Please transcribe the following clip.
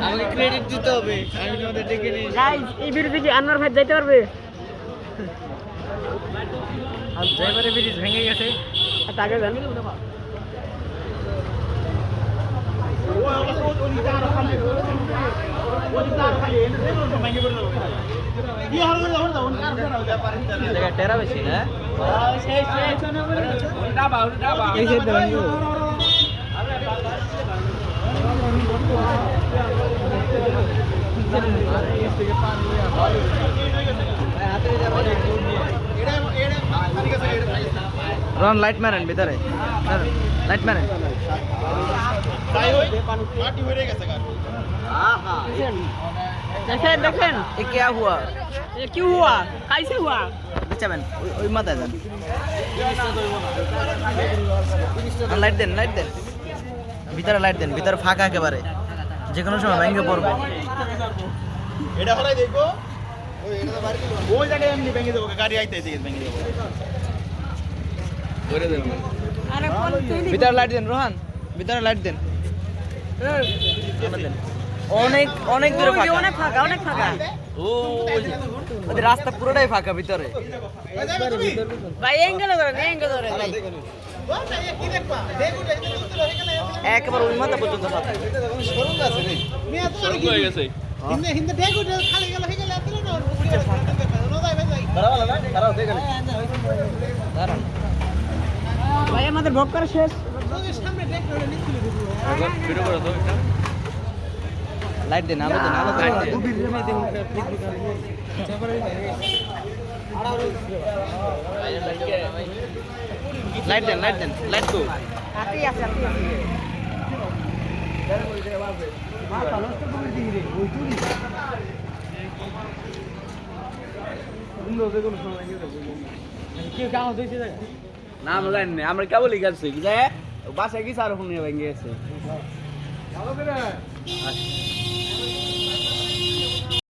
আমাকে ক্রেডিট দিতে হবে, আমি তোমাদের ডেকে নিয়ে গাইস এই বিরুদ্ধে কি আনোয়ার ভাই যাইতে পারবে? আর ড্রাইভারের ব্রিজ ভেঙে গেছে। আগে যান টেরা বেশি না রন লাইট মারেন ভিতরে লাইট মারেন देखें देखें ये क्या हुआ ये क्यों हुआ कैसे हुआ अच्छा मैन ওই মাথায় যান লাইট দেন ভিতরে লাইট দেন ভিতরে ফাঁকা একেবারে যে কোনো সময় ভেঙে পড়বে এটা হলাই দেখো ওই জায়গায় এমনি ভেঙে দেবো গাড়ি আইতেছে ভেঙে দেবো করে দেব अरे कौन ভিতরে লাইট দেন রোহান ভিতরে লাইট দেন অনেক অনেক দূরে ফাঁকা অনেক ফাঁকা ও ওই রাস্তা পুরোটাই ফাঁকা ভিতরে ভাই এঙ্গেল ধরেন ভাই একবার ওই মাথা পর্যন্ত ফাঁকা হয়ে গেছে দাঁড়ান ভাই আমাদের ভোগ করা শেষ লাইট দেন আলো দেন লাইট দেন লাইট গো আতি আছে না আমরা জানি না আমরা কেবলই গেছি যে বাসায় কি সার ফোন নিয়ে ভেঙে গেছে